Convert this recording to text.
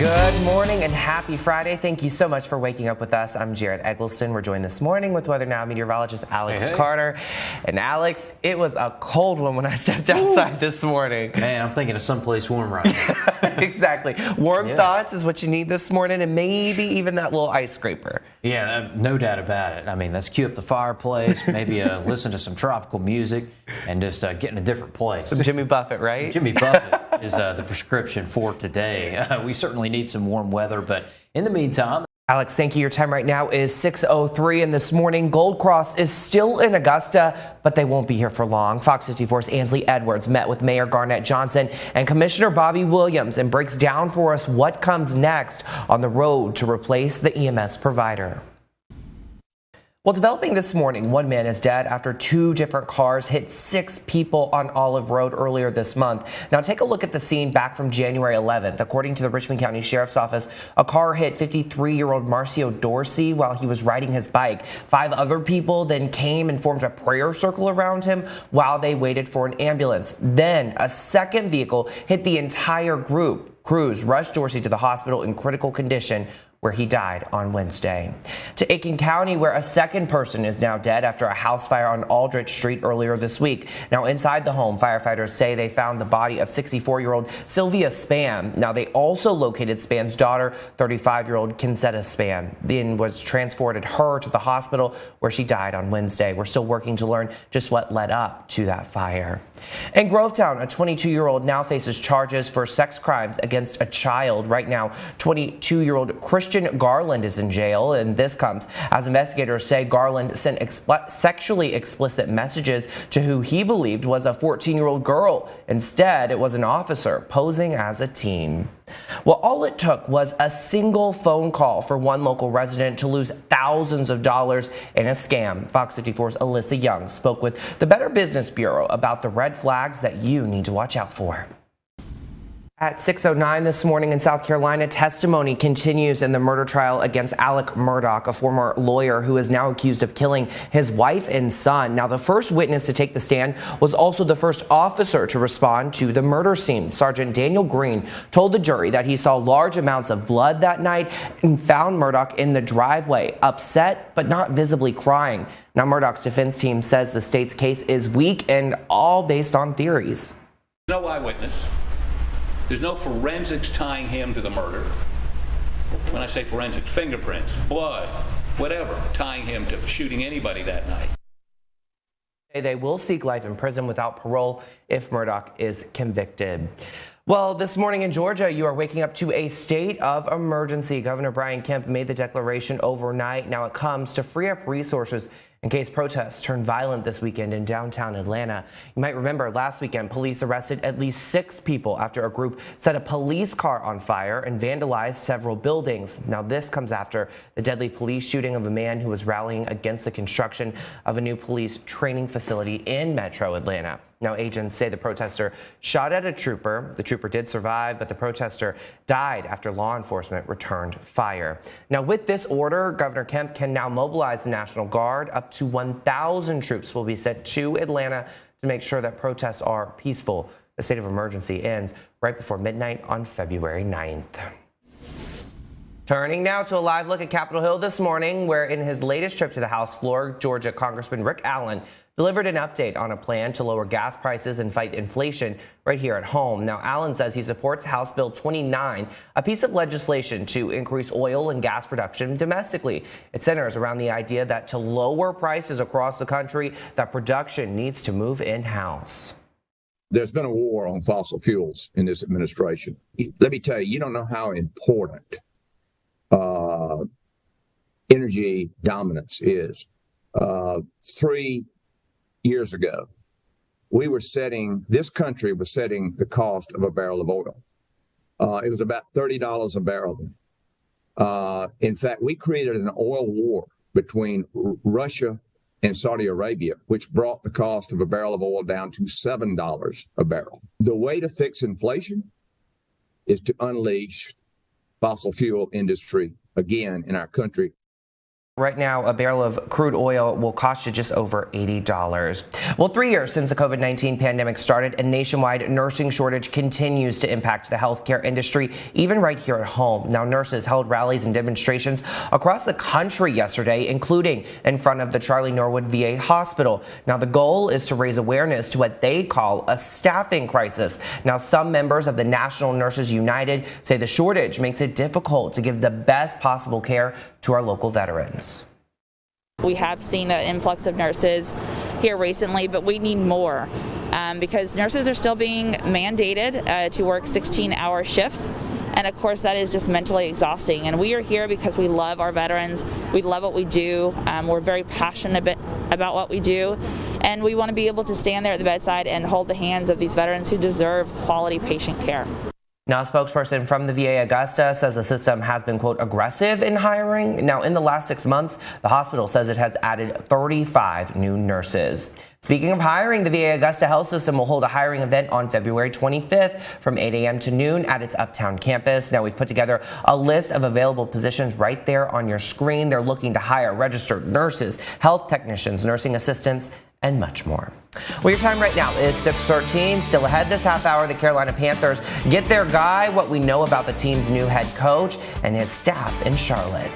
Good morning and happy Friday. Thank you so much for waking up with us. I'm Jared Eggleston. We're joined this morning with Weather Now meteorologist Alex Carter. And Alex, it was a cold one when I stepped outside this morning. Man, I'm thinking of someplace warm right now. Exactly. Warm thoughts is what you need this morning, and maybe even that little ice scraper. Yeah, no doubt about it. I mean, let's cue up the fireplace, maybe listen to some tropical music, and just get in a different place. Some Jimmy Buffett, right? Some Jimmy Buffett is the prescription for today. We certainly need some warm weather, but in the meantime, Alex, thank you. Your time right now is 6:03, and this morning Gold Cross is still in Augusta, but they won't be here for long. Fox 54's Ansley Edwards met with Mayor Garnett Johnson and Commissioner Bobby Williams and breaks down for us what comes next on the road to replace the EMS provider. Well, developing this morning, one man is dead after two different cars hit 6 people on Olive Road earlier this month. Now, take a look at the scene back from January 11th. According to the Richmond County Sheriff's Office, a car hit 53-year-old Marcio Dorsey while he was riding his bike. 5 other people then came and formed a prayer circle around him while they waited for an ambulance. Then a second vehicle hit the entire group. Crews rushed Dorsey to the hospital in critical condition, where he died on Wednesday. To Aiken County, where a second person is now dead after a house fire on Aldrich Street earlier this week. Now, inside the home, firefighters say they found the body of 64-year-old Sylvia Spann. Now, they also located Spann's daughter, 35-year-old Kinsetta Spann, then was transported her to the hospital where she died on Wednesday. We're still working to learn just what led up to that fire. In Grovetown, a 22-year-old now faces charges for sex crimes against a child. Right now, 22-year-old Christian Garland is in jail, and this comes as investigators say Garland sent sexually explicit messages to who he believed was a 14-year-old girl. Instead, it was an officer posing as a teen. Well, all it took was a single phone call for one local resident to lose thousands of dollars in a scam. Fox 54's Alyssa Young spoke with the Better Business Bureau about the red flags that you need to watch out for. At 6:09 this morning in South Carolina, testimony continues in the murder trial against Alec Murdaugh, a former lawyer who is now accused of killing his wife and son. Now, the first witness to take the stand was also the first officer to respond to the murder scene. Sergeant Daniel Green told the jury that he saw large amounts of blood that night and found Murdaugh in the driveway, upset but not visibly crying. Now, Murdaugh's defense team says the state's case is weak and all based on theories. No eyewitness. There's no forensics tying him to the murder. When I say forensics, fingerprints, blood, whatever, tying him to shooting anybody that night. They will seek life in prison without parole if Murdaugh is convicted. Well, this morning in Georgia, you are waking up to a state of emergency. Governor Brian Kemp made the declaration overnight. Now it comes to free up resources in case protests turn violent this weekend in downtown Atlanta. You might remember last weekend, police arrested at least 6 people after a group set a police car on fire and vandalized several buildings. Now this comes after the deadly police shooting of a man who was rallying against the construction of a new police training facility in Metro Atlanta. Now, agents say the protester shot at a trooper. The trooper did survive, but the protester died after law enforcement returned fire. Now, with this order, Governor Kemp can now mobilize the National Guard. Up to 1,000 troops will be sent to Atlanta to make sure that protests are peaceful. The state of emergency ends right before midnight on February 9th. Turning now to a live look at Capitol Hill this morning, where in his latest trip to the House floor, Georgia Congressman Rick Allen delivered an update on a plan to lower gas prices and fight inflation right here at home. Now, Allen says he supports House Bill 29, a piece of legislation to increase oil and gas production domestically. It centers around the idea that to lower prices across the country, that production needs to move in-house. There's been a war on fossil fuels in this administration. Let me tell you, you don't know how important energy dominance is. 3 years ago, this country was setting the cost of a barrel of oil. It was about $30 a barrel. In fact, we created an oil war between Russia and Saudi Arabia, which brought the cost of a barrel of oil down to $7 a barrel. The way to fix inflation is to unleash fossil fuel industry again in our country. Right now, a barrel of crude oil will cost you just over $80. Well, 3 years since the COVID-19 pandemic started, a nationwide nursing shortage continues to impact the healthcare industry, even right here at home. Now, nurses held rallies and demonstrations across the country yesterday, including in front of the Charlie Norwood VA hospital. Now, the goal is to raise awareness to what they call a staffing crisis. Now, some members of the National Nurses United say the shortage makes it difficult to give the best possible care to our local veterans. We have seen an influx of nurses here recently, but we need more because nurses are still being mandated to work 16-hour shifts. And of course, that is just mentally exhausting. And we are here because we love our veterans. We love what we do. We're very passionate about what we do. And we want to be able to stand there at the bedside and hold the hands of these veterans who deserve quality patient care. Now, a spokesperson from the VA Augusta says the system has been, quote, aggressive in hiring. Now, in the last 6 months, the hospital says it has added 35 new nurses. Speaking of hiring, the VA Augusta Health System will hold a hiring event on February 25th from 8 a.m. to noon at its Uptown campus. Now, we've put together a list of available positions right there on your screen. They're looking to hire registered nurses, health technicians, nursing assistants, and much more. Well, your time right now is 6:13. Still ahead this half hour, the Carolina Panthers get their guy, what we know about the team's new head coach and his staff in Charlotte.